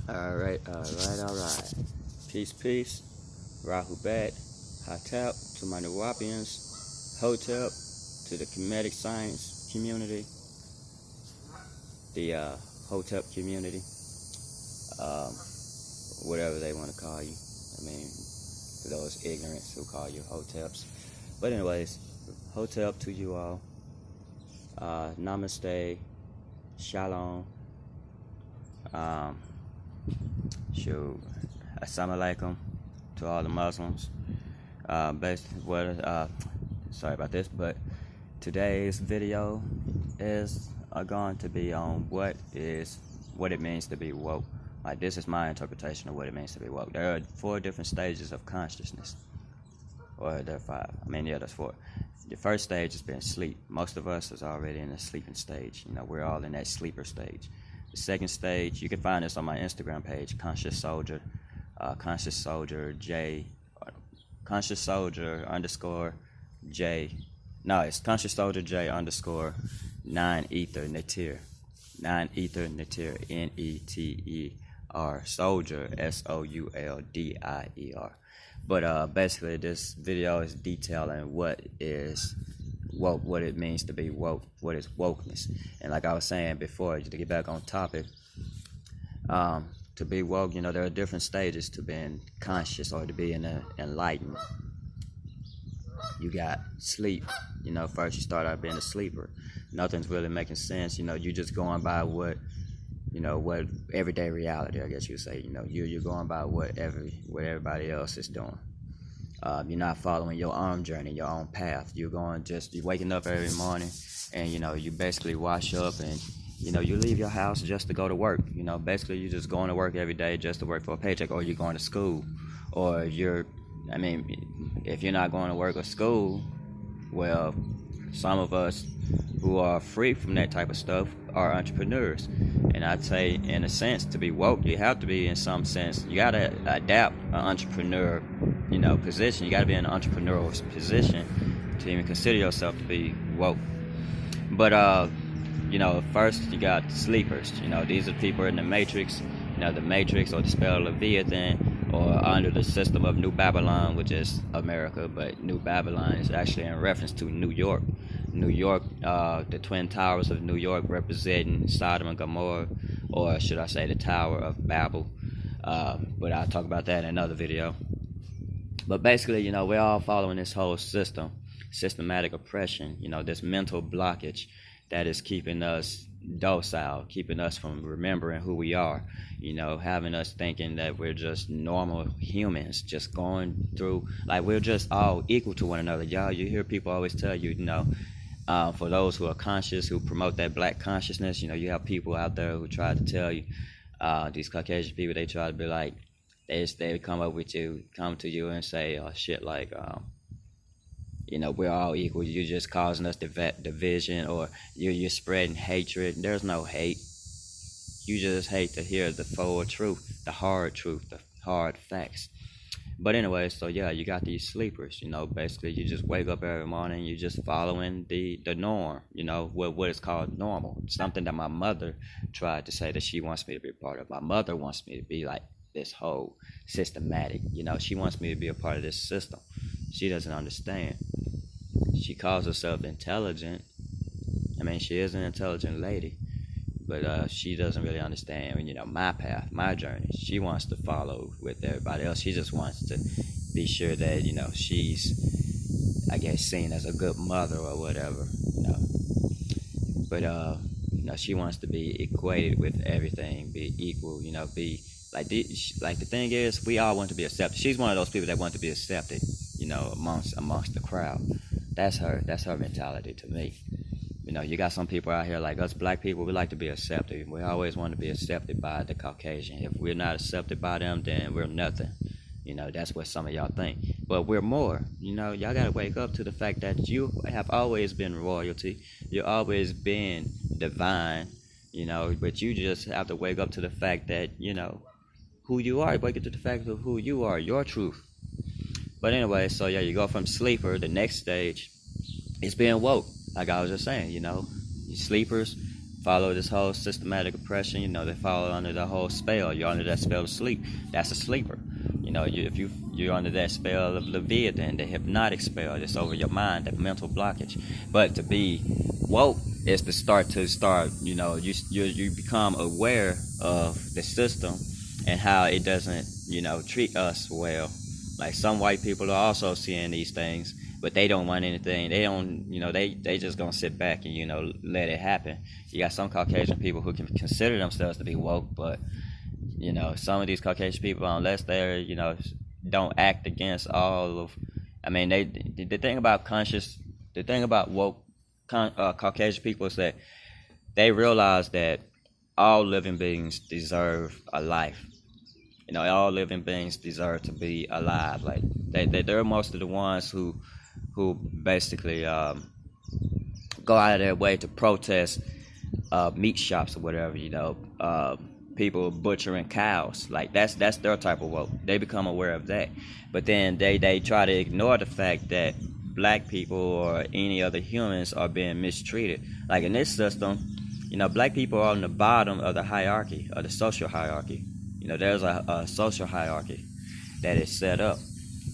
Alright. Peace, peace. Rahubat, Hatap to my Nuwapians, Hotep to the Kemetic Science community, the Hotep community, um, whatever they want to call you. I mean, for those ignorants who call you Hoteps. But anyways, Hotep to you all. Namaste, Shalom. Assalamu alaikum to all the Muslims. Sorry about this, but today's video is going to be on what it means to be woke. Like, this is my interpretation of what it means to be woke. There are 4 different stages of consciousness, or there are 5. I mean, yeah, there's 4. The first stage has been sleep. Most of us is already in the sleeping stage. We're all in that sleeper stage. The second stage, you can find this on my Instagram page, Conscious Soldier J, Conscious Soldier _J. No, it's Conscious Soldier J _ 9 Ether Neter. 9 Ether Neter, Neter. Soldier, SOULDIER. But basically, this video is detailing what is woke, what it means to be woke, what is wokeness. And like I was saying before, to get back on topic, to be woke, there are different stages to being conscious or to being enlightened. You got sleep. First you start out being a sleeper. Nothing's really making sense. You're just going by what everyday reality, I guess you would say. You're going by what everybody else is doing. You're not following your own journey, your own path. You're waking up every morning, and you basically wash up, and you leave your house just to go to work. Basically you're just going to work every day just to work for a paycheck, or you're going to school, or if you're not going to work or school, well, some of us who are free from that type of stuff are entrepreneurs. And I'd say, in a sense, to be woke, you have to be, in some sense, you got to adapt an entrepreneur, position. You got to be in an entrepreneurial position to even consider yourself to be woke. But, first you got sleepers. These are people in the Matrix, the Matrix or the spell of Leviathan, or under the system of New Babylon, which is America, but New Babylon is actually in reference to New York. New York, the Twin Towers of New York representing Sodom and Gomorrah, or should I say the Tower of Babel. But I'll talk about that in another video. But basically, we're all following this whole systematic oppression, this mental blockage that is keeping us docile, keeping us from remembering who we are, having us thinking that we're just normal humans, just going through, like, we're just all equal to one another. You hear people always tell you, for those who are conscious, who promote that black consciousness, you have people out there who try to tell you, these Caucasian people, they try to be like, they come to you and say shit like, we're all equal, you're just causing us division, or you're spreading hatred. There's no hate. You just hate to hear the full truth, the hard facts. But anyway, so yeah, you got these sleepers. Basically you just wake up every morning, you're just following the norm, what is called normal. Something that my mother tried to say that she wants me to be a part of. My mother wants me to be like this whole systematic, she wants me to be a part of this system. She doesn't understand. She calls herself intelligent. She is an intelligent lady, but she doesn't really understand, my path, my journey. She wants to follow with everybody else. She just wants to be sure that, she's, I guess, seen as a good mother or whatever, But, she wants to be equated with everything, be equal, be like the thing is, we all want to be accepted. She's one of those people that want to be accepted, amongst the crowd. That's her mentality to me. You got some people out here like us black people, we like to be accepted. We always want to be accepted by the Caucasian. If we're not accepted by them, then we're nothing. That's what some of y'all think. But we're more. Y'all gotta wake up to the fact that you have always been royalty. You've always been divine, but you just have to wake up to the fact that, who you are. Wake up to the fact of who you are, your truth. But anyway, so yeah, you go from sleeper, the next stage is being woke. Like I was just saying, sleepers follow this whole systematic oppression. They follow under the whole spell. You're under that spell of sleep. That's a sleeper. If you're under that spell of Leviathan, the hypnotic spell that's over your mind, that mental blockage. But to be woke is to start. You become aware of the system and how it doesn't, treat us well. Like some white people are also seeing these things, but they don't want anything. They don't, they just gonna sit back and, let it happen. You got some Caucasian people who can consider themselves to be woke, but, some of these Caucasian people, unless they're, don't act against all of, the thing about woke Caucasian people is that they realize that all living beings deserve a life. All living beings deserve to be alive. Like they're most of the ones who basically go out of their way to protest meat shops or whatever. People butchering cows. Like that's their type of woke. They become aware of that, but then they try to ignore the fact that black people or any other humans are being mistreated. Like in this system, black people are on the bottom of the hierarchy, of the social hierarchy. There's a social hierarchy that is set up,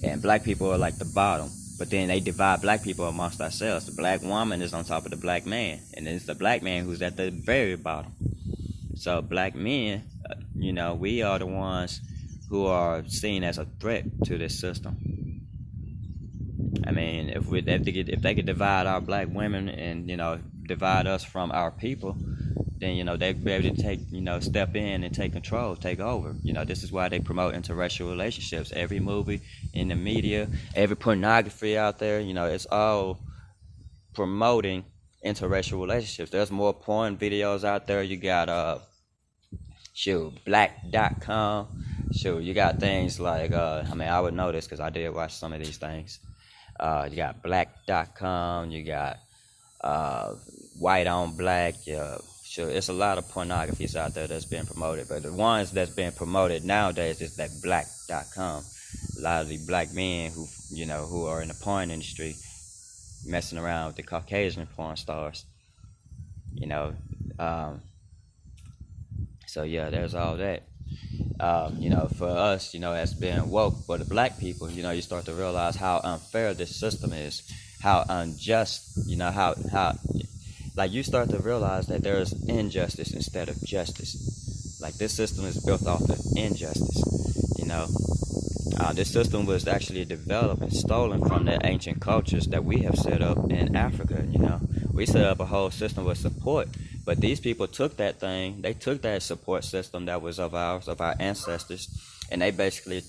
and black people are like the bottom. But then they divide black people amongst ourselves. The black woman is on top of the black man, and then it's the black man who's at the very bottom. So black men, we are the ones who are seen as a threat to this system. If they could divide our black women and divide us from our people, then they'd be able to take step in and take control, take over. This is why they promote interracial relationships. Every movie in the media, every pornography out there, it's all promoting interracial relationships. There's more porn videos out there. You got black.com. You got things like I would know this because I did watch some of these things. You got black.com. You got white on black. It's a lot of pornographies out there that's being promoted, but the ones that's being promoted nowadays is that black.com. A lot of the black men who are in the porn industry messing around with the Caucasian porn stars. So yeah, there's all that. For us, as being woke, for the black people, you start to realize how unfair this system is, how unjust, how like you start to realize that there is injustice instead of justice. Like this system is built off of injustice. This system was actually developed and stolen from the ancient cultures that we have set up in Africa. We set up a whole system with support, but these people took that thing. They took that support system that was of ours, of our ancestors, and they basically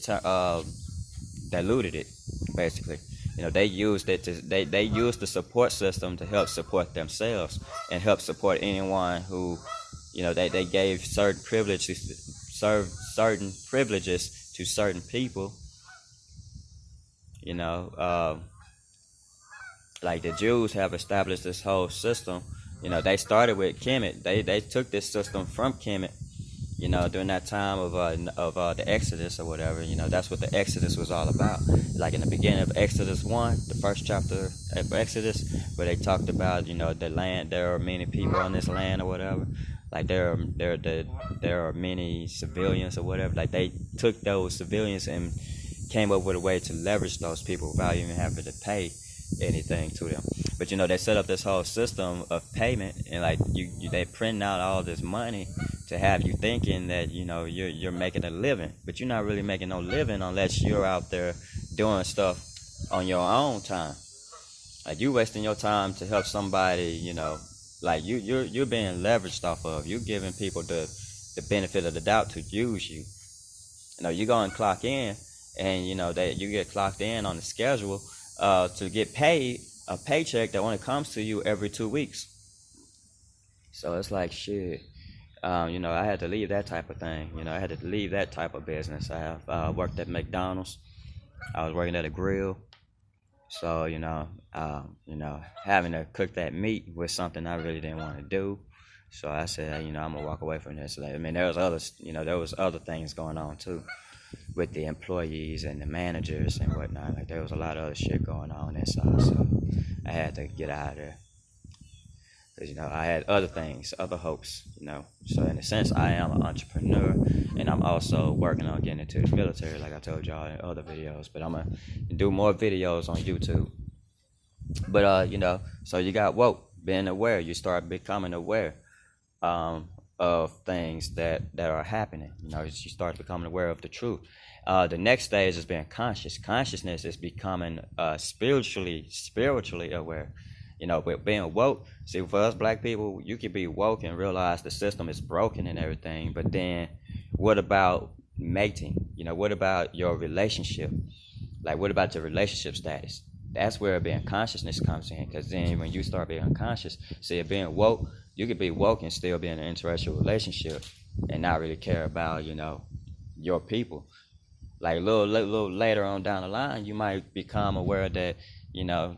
diluted it. Basically. They used it to they used the support system to help support themselves and help support anyone who, they gave certain privileges to certain people. Like the Jews have established this whole system. They started with Kemet. They took this system from Kemet. During that time of the Exodus or whatever, that's what the Exodus was all about. Like in the beginning of Exodus 1, the first chapter of Exodus, where they talked about, the land, there are many people on this land or whatever. Like there are many civilians or whatever. Like they took those civilians and came up with a way to leverage those people without even having to pay anything to them. But they set up this whole system of payment, and like they print out all this money to have you thinking that you're making a living, but you're not really making no living unless you're out there doing stuff on your own time. Like you wasting your time to help somebody, like you're being leveraged off of. You're giving people the benefit of the doubt to use you. You go and clock in, and that you get clocked in on the schedule to get paid a paycheck that only comes to you every 2 weeks. So it's like shit. I had to leave that type of thing. I had to leave that type of business. I have worked at McDonald's. I was working at a grill. So, having to cook that meat was something I really didn't want to do. So I said, I'm gonna walk away from this. There was other things going on too, with the employees and the managers and whatnot. Like there was a lot of other shit going on inside. So I had to get out of there. because I had other things, other hopes. So in a sense, I am an entrepreneur, and I'm also working on getting into the military, like I told y'all in other videos. But I'm gonna do more videos on YouTube. But so you got woke, being aware. You start becoming aware of things that are happening. You start becoming aware of the truth. The next stage is being conscious. Consciousness is becoming spiritually aware. But being woke, see, for us black people, you can be woke and realize the system is broken and everything. But then what about mating? What about your relationship? Like, what about your relationship status? That's where being consciousness comes in. Because then when you start being conscious, see, being woke, you could be woke and still be in an interracial relationship and not really care about, your people. Like a little later on down the line, you might become aware that,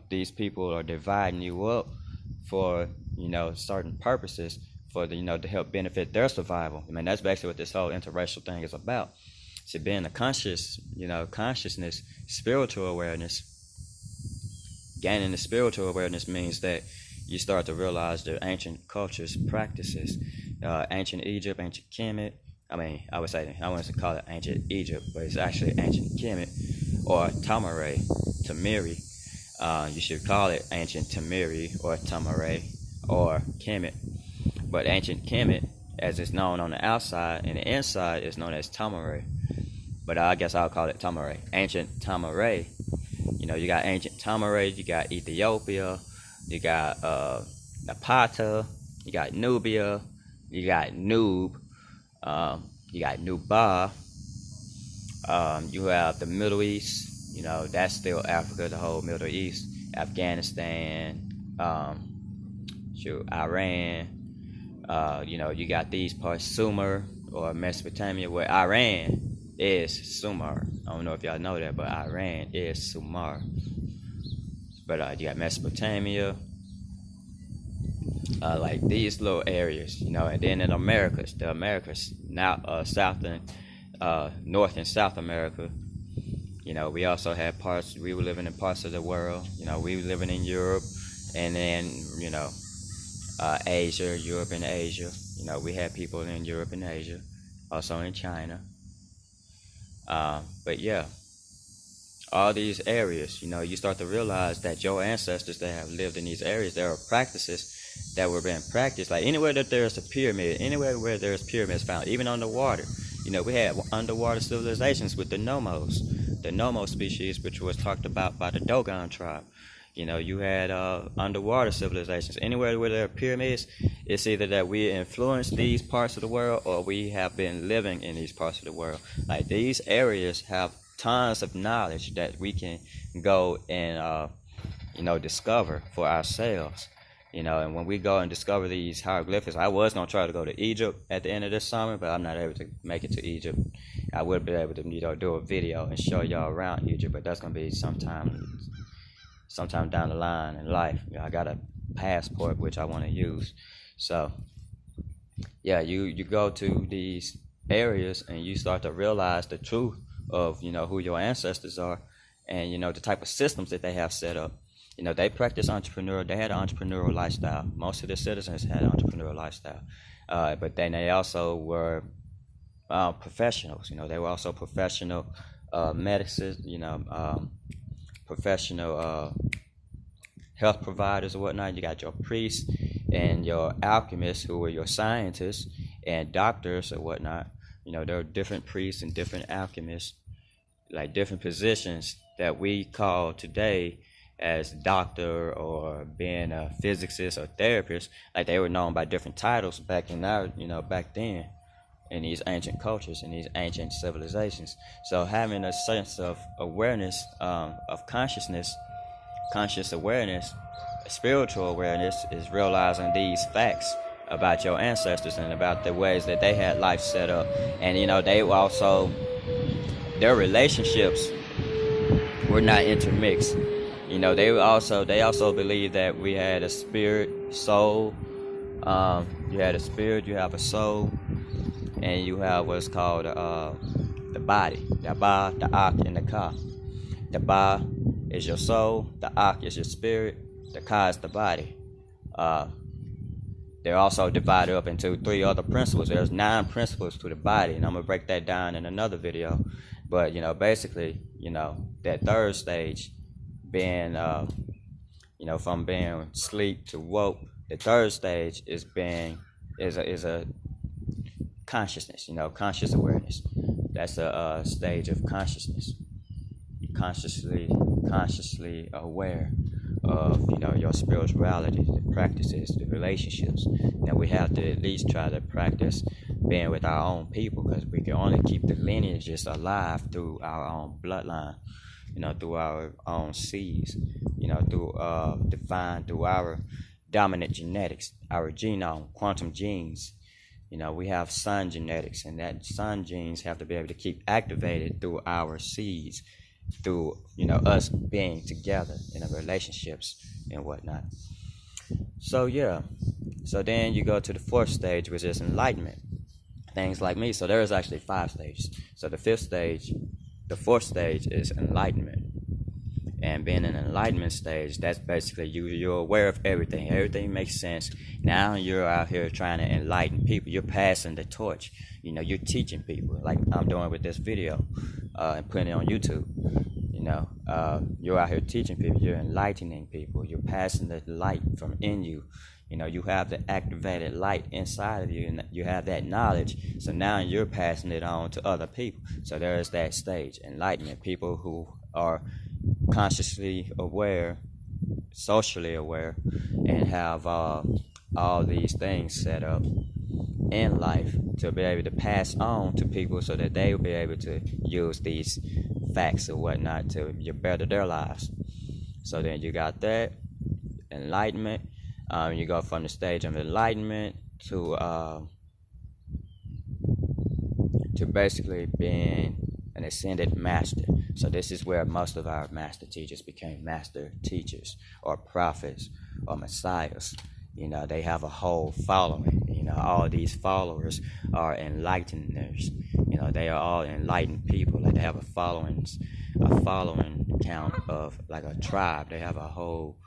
these people are dividing you up for, certain purposes for to help benefit their survival. I mean, that's basically what this whole interracial thing is about. So being a consciousness, spiritual awareness, gaining the spiritual awareness means that you start to realize the ancient cultures, practices, ancient Egypt, ancient Kemet. I would say, I want to call it ancient Egypt, but it's actually ancient Kemet or Tamiri. You should call it ancient Tamiri or Tamare or Kemet. But ancient Kemet, as it's known on the outside, and the inside is known as Tamare. But I guess I'll call it Tamare. Ancient Tamare. You got ancient Tamare, you got Ethiopia, you got Napata, you got Nubia, you got Nub, you got Nuba, you have the Middle East, that's still Africa, the whole Middle East, Afghanistan, Iran, you got these parts, Sumer or Mesopotamia, where Iran is Sumer. I don't know if y'all know that, but Iran is Sumer. But you got Mesopotamia, like these little areas, and then in the Americas, now North and South America, we also had parts, we were living in parts of the world, we were living in Europe, and then, Asia, Europe and Asia, we had people in Europe and Asia, also in China. But yeah, all these areas, you start to realize that your ancestors that have lived in these areas, there are practices that were being practiced. Like anywhere that there's a pyramid, anywhere where there's pyramids found, even underwater, we had underwater civilizations with the Nomo species, which was talked about by the Dogon tribe. You had underwater civilizations. Anywhere where there are pyramids, it's either that we influenced these parts of the world or we have been living in these parts of the world. Like these areas have tons of knowledge that we can go and, discover for ourselves. And when we go and discover these hieroglyphics, I was going to try to go to Egypt at the end of this summer, but I'm not able to make it to Egypt. I would be able to, do a video and show y'all around Egypt, but that's going to be sometime down the line in life. I got a passport which I want to use. So yeah, you go to these areas and you start to realize the truth of who your ancestors are, and the type of systems that they have set up. They practice they had an entrepreneurial lifestyle. Most of the citizens had an entrepreneurial lifestyle, but then they also were professionals. They were also professional medicine, professional health providers or whatnot. You got your priests and your alchemists, who were your scientists, and doctors or whatnot. There are different priests and different alchemists, like different positions that we call today as doctor or being a physicist or therapist. Like they were known by different titles back in back then in these ancient cultures, in these ancient civilizations. So having a sense of awareness, of consciousness, conscious awareness, spiritual awareness, is realizing these facts about your ancestors and about the ways that they had life set up. And they were also, their relationships were not intermixed. They also believed that we had a spirit, soul. You had a spirit, you have a soul, and you have what's called the body, the Ba, the Ak, and the Ka. The Ba is your soul, the Ak is your spirit, the Ka is the body. they're also divided up into 3 other principles. There's 9 principles to the body, and I'm gonna break that down in another video. But basically, that third stage, being from being sleep to woke, the third stage is a consciousness, conscious awareness. That's a stage of consciousness, consciously aware of your spirituality, the practices, the relationships. Now we have to at least try to practice being with our own people, because we can only keep the lineages alive through our own bloodline, through our own seeds, defined through our dominant genetics, our genome, quantum genes. We have sun genetics, and that sun genes have to be able to keep activated through our seeds, through us being together in our relationships and whatnot. So then you go to the 4th stage, which is enlightenment. Things like me. So there's actually 5 stages. So the 4th stage is enlightenment. And being in an enlightenment stage, that's basically you're aware of everything. Everything makes sense. Now you're out here trying to enlighten people. You're passing the torch. You're teaching people, like I'm doing with this video and putting it on YouTube. You're out here teaching people. You're enlightening people. You're passing the light from in you. You have the activated light inside of you, and you have that knowledge. So now you're passing it on to other people. So there is that stage, enlightenment. People who are consciously aware, socially aware, and have all these things set up in life to be able to pass on to people, so that they will be able to use these facts or whatnot to better their lives. So then you got that enlightenment. You go from the stage of enlightenment to basically being an ascended master. So this is where most of our master teachers became master teachers or prophets or messiahs. They have a whole following. All these followers are enlighteners. They are all enlightened people. Like, they have a following count of like a tribe. They have a whole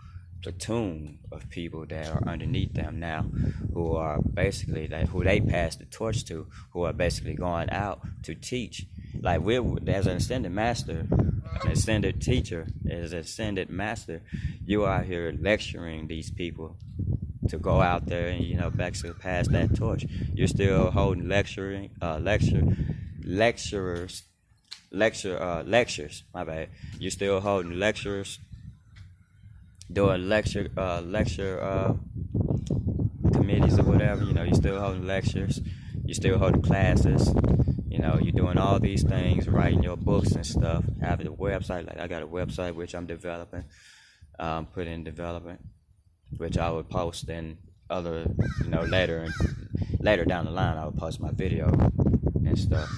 platoon of people that are underneath them now, who are basically who they pass the torch to, who are basically going out to teach. Like, as an ascended master, an ascended teacher, as an ascended master, you are here lecturing these people to go out there and basically pass that torch. You're still holding lectures. My bad. You're still holding lectures, doing lecture committees or whatever. You're still holding lectures. You're still holding classes. You're doing all these things, writing your books and stuff, having a website. Like, I got a website which I'm developing, put in development, which I would post in other, later down the line, I would post my video and stuff.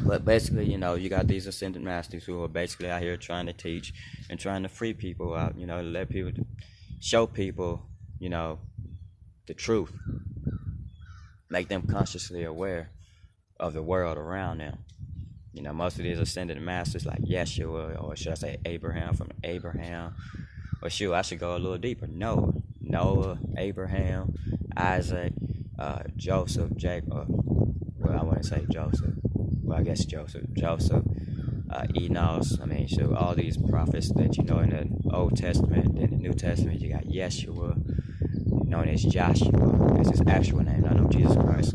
But basically, you got these ascended masters who are basically out here trying to teach and trying to free people out, let people, show people, the truth, make them consciously aware of the world around them. Most of these ascended masters, like Yeshua, or should I say Abraham, from Abraham, or shoot, I should go a little deeper. Noah, Abraham, Isaac, Joseph, Jacob. Well, I wouldn't say Joseph. Well, I guess Joseph, Enos. All these prophets that in the Old Testament, in the New Testament, you got Yeshua, known as Joshua. That's his actual name. I know Jesus Christ.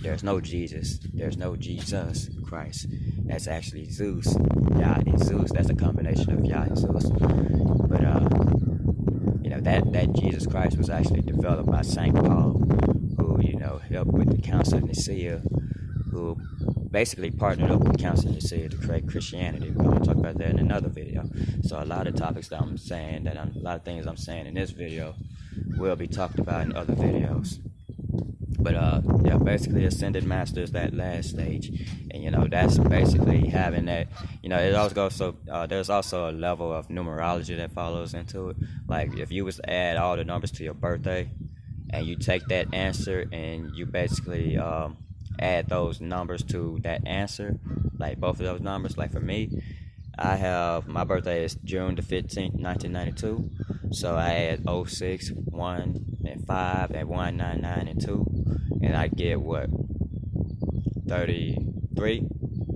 There's no Jesus. There's no Jesus Christ. That's actually Zeus. Yah and Zeus. That's a combination of Yah and Zeus. But that Jesus Christ was actually developed by Saint Paul, who helped with the Council of Nicaea, who basically partnered up with the Council of Nicaea to create Christianity. We're going to talk about that in another video. So a lot of topics that I'm saying, a lot of things I'm saying in this video will be talked about in other videos. But basically ascended master is that last stage, and that's basically having that. It also goes so. There's also a level of numerology that follows into it. Like, if you was to add all the numbers to your birthday, and you take that answer and you basically add those numbers to that answer, like both of those numbers. Like, for me, I have my birthday is June the 15th, 1992. So I add 06, 1, and 5, and 199 and 2, and I get what, 33.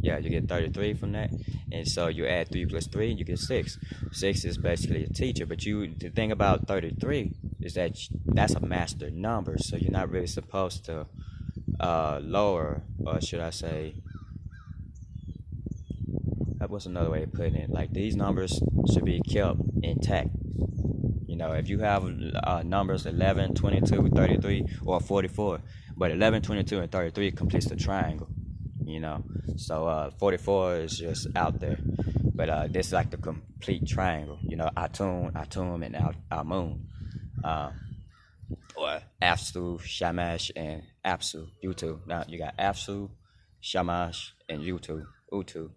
Yeah, you get 33 from that. And so you add 3 plus 3, you get 6. 6 is basically a teacher. But the thing about 33 is that that's a master number. So you're not really supposed to lower, or should I say, what's another way of putting it? Like, these numbers should be kept intact. If you have numbers 11, 22, 33, or 44, but 11, 22, and 33 completes the triangle. So 44 is just out there, but this is like the complete triangle. Atum, and Amun, or Afsu, Shamash, and Apsu, Utu. Now you got Afsu, Shamash, and Utu, UTU.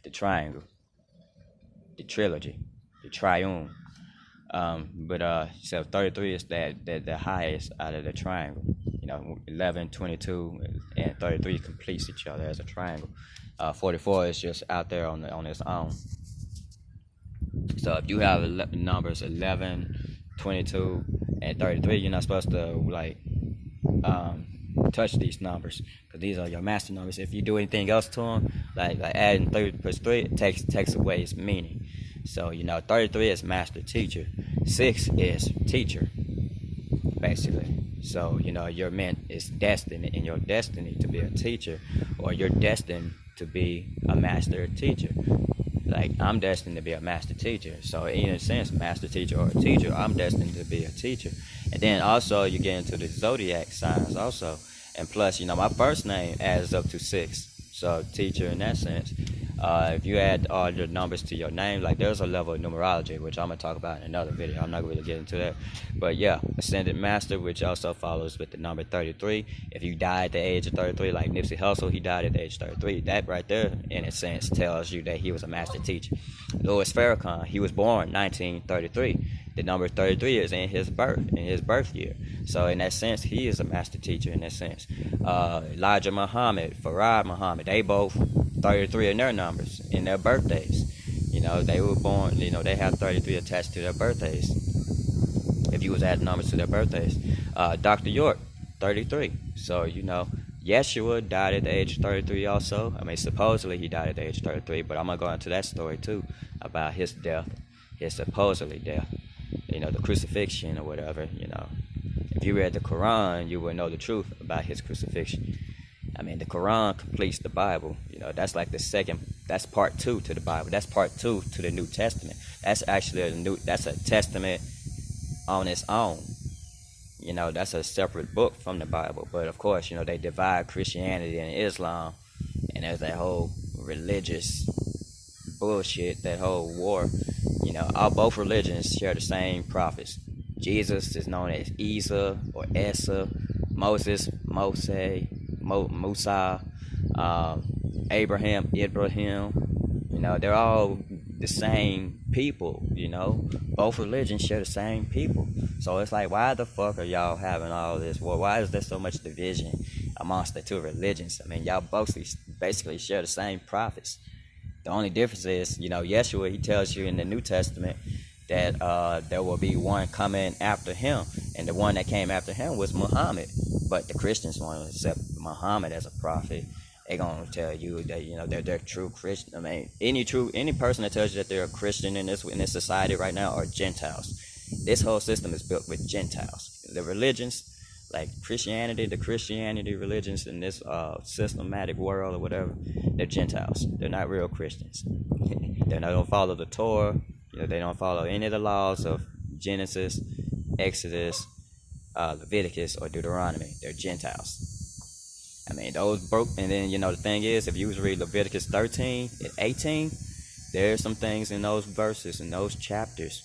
The triangle, the trilogy, the triune. So 33 is the highest out of the triangle. 11, 22, and 33 completes each other as a triangle. 44 is just out there on its own. So if you have numbers 11, 22, and 33, you're not supposed to touch these numbers, because these are your master numbers. If you do anything else to them, like adding 3 plus 3, it takes away its meaning. So 33 is master teacher, 6 is teacher, basically. So you're destined in your destiny to be a teacher, or you're destined to be a master teacher. Like, I'm destined to be a master teacher. So in a sense, master teacher or a teacher, I'm destined to be a teacher. And then also you get into the zodiac signs also. And plus, my first name adds up to 6. So teacher in that sense. If you add all the numbers to your name, like, there's a level of numerology, which I'm going to talk about in another video. I'm not going to get into that. But yeah, ascended master, which also follows with the number 33. If you die at the age of 33, like Nipsey Hussle, he died at the age of 33. That right there, in a sense, tells you that he was a master teacher. Louis Farrakhan, he was born 1933. The number 33 is in his birth year. So in that sense, he is a master teacher in that sense. Elijah Muhammad, Farad Muhammad, they both 33 in their numbers, in their birthdays. They were born, they have 33 attached to their birthdays. If you was adding numbers to their birthdays. Dr. York, 33. So, Yeshua died at the age of 33 also. I mean, supposedly he died at the age of 33, but I'm going to go into that story too, about his death, his supposedly death. The crucifixion or whatever. If you read the Quran, you would know the truth about his crucifixion. I mean, the Quran completes the Bible. That's like that's part 2 to the Bible. That's part 2 to the New Testament. That's actually that's a testament on its own. That's a separate book from the Bible. But of course, they divide Christianity and Islam, and there's that whole religious bullshit, that whole war. Both religions share the same prophets. Jesus is known as Isa or Esa, Moses, Musa, Abraham, they're all the same people. Both religions share the same people. So it's like, why the fuck are y'all having all this war? Why is there so much division amongst the two religions? I mean, y'all both basically share the same prophets. The only difference is, Yeshua, he tells you in the New Testament that there will be one coming after him, and the one that came after him was Muhammad. But the Christians won't accept Muhammad as a prophet. They're gonna tell you that they're true Christian. I mean, any person that tells you that they're a Christian in this society right now are Gentiles. This whole system is built with Gentiles. The religions, like the Christianity religions in this systematic world or whatever, they're Gentiles. They're not real Christians. They don't follow the Torah. They don't follow any of the laws of Genesis, Exodus, Leviticus, or Deuteronomy. They're Gentiles. I mean, those broke. And then, the thing is, if you read Leviticus 13 and 18, there's some things in those verses, in those chapters,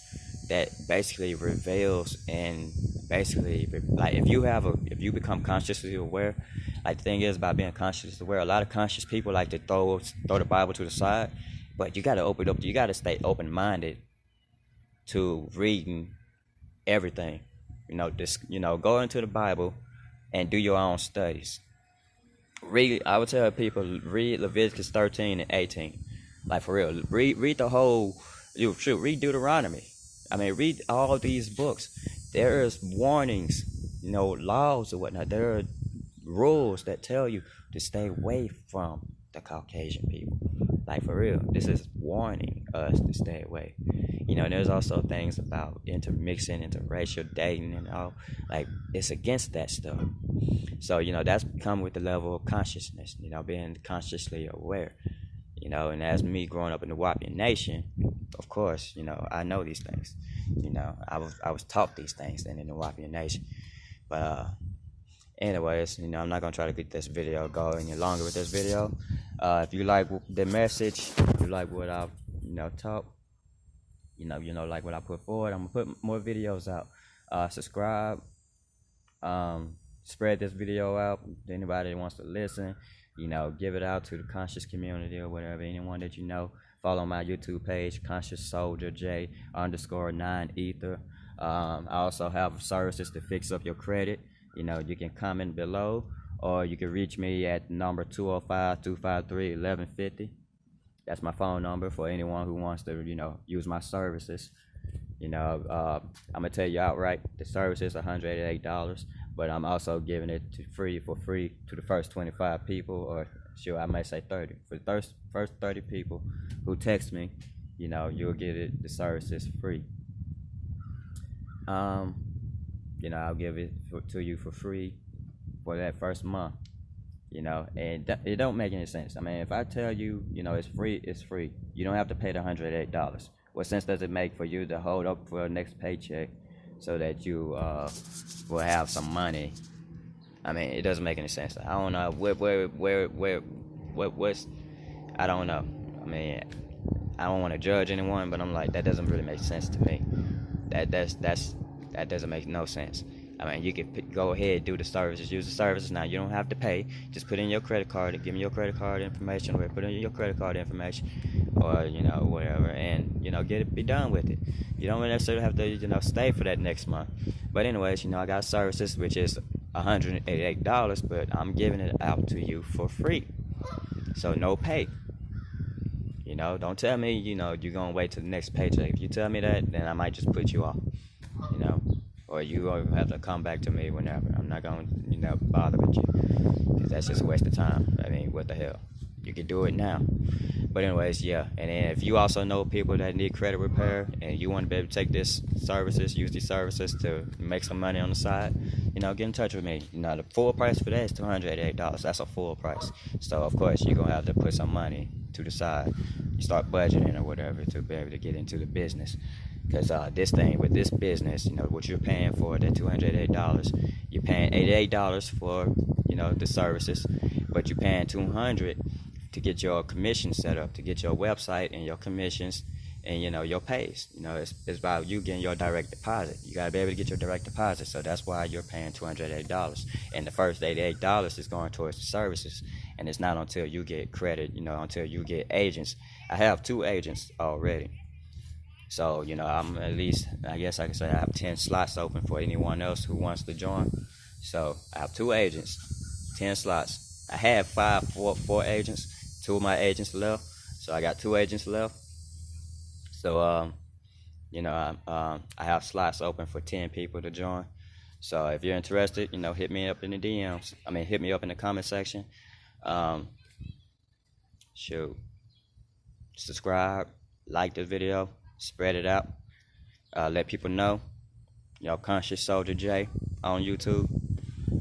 that basically reveals and basically, like, if you become consciously aware, like, the thing is about being consciously aware, a lot of conscious people like to throw the Bible to the side, but you got to open up, you got to stay open-minded to reading everything. Go into the Bible and do your own studies. Read. I would tell people read Leviticus 13 and 18. Like for real, read the whole. You should read Deuteronomy. I mean, read all these books. There is warnings, laws or whatnot. There are rules that tell you to stay away from the Caucasian people. Like for real, this is warning us to stay away. There's also things about intermixing, interracial dating, and all. Like it's against that stuff. So that's come with the level of consciousness. Being consciously aware. And as me growing up in the Wapian Nation, of course, I know these things. I was taught these things in the Wapian Nation. But anyways, I'm not gonna try to get this video go any longer with this video. If you like the message, if you like what I've taught, like what I put forward, I'm gonna put more videos out. Subscribe. Spread this video out to anybody that wants to listen. Give it out to the conscious community or whatever. Anyone that you know. Follow my YouTube page, Conscious Soldier J _9 Ether. I also have services to fix up your credit. You can comment below, or you can reach me at number 205-253-1150. That's my phone number for anyone who wants to, use my services. I'm gonna tell you outright, the service is $188, but I'm also giving it for free to the first 25 people, or sure, I may say 30. For the first 30 people who text me, you'll get the services free. I'll give it to you for free for that first month. And it don't make any sense. I mean, if I tell you, it's free, it's free. You don't have to pay the $108. What sense does it make for you to hold up for the next paycheck so that you will have some money? I mean, it doesn't make any sense. I don't know what's. I don't know. I mean, I don't want to judge anyone, but I'm like, that doesn't really make sense to me. That doesn't make no sense. I mean, you can go ahead, do the services, use the services. Now, you don't have to pay. Just put in your credit card, give me your credit card information, or put in your credit card information, or, whatever, and, be done with it. You don't necessarily have to, stay for that next month. But anyways, I got services, which is $188, but I'm giving it out to you for free. So no pay. Don't tell me, you're going to wait till the next paycheck. If you tell me that, then I might just put you off, or you gonna have to come back to me whenever. I'm not going to, bother with you, because that's just a waste of time. I mean, what the hell? You can do it now. But anyways, yeah. And then if you also know people that need credit repair, and you want to be able to take use these services to make some money on the side, get in touch with me. The full price for that is $288. That's a full price. So of course you're gonna have to put some money to the side. You start budgeting or whatever to be able to get into the business. Because with this business, what you're paying for, that $288, you're paying $88 for, the services, but you're paying $200 to get your commission set up, to get your website and your commissions and, your pays. It's about you getting your direct deposit. You got to be able to get your direct deposit, so that's why you're paying $288. And the first $88 is going towards the services, and it's not until you get credit, until you get agents. I have 2 agents already. So, I'm at least, I guess I can say I have 10 slots open for anyone else who wants to join. So, I have 2 agents, 10 slots. I had 4 agents. 2 of my agents left. So, I got 2 agents left. So, I have slots open for 10 people to join. So, if you're interested, hit me up in the DMs. Hit me up in the comment section. Subscribe, like the video. Spread it out. Let people know. Conscious Soldier J on YouTube.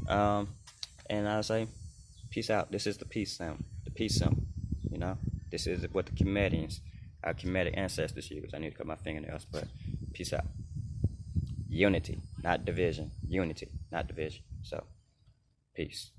And I say, peace out. This is the peace symbol. The peace symbol. This is what the our Kemetic ancestors use. I need to cut my fingernails, but peace out. Unity, not division. Unity, not division. So, peace.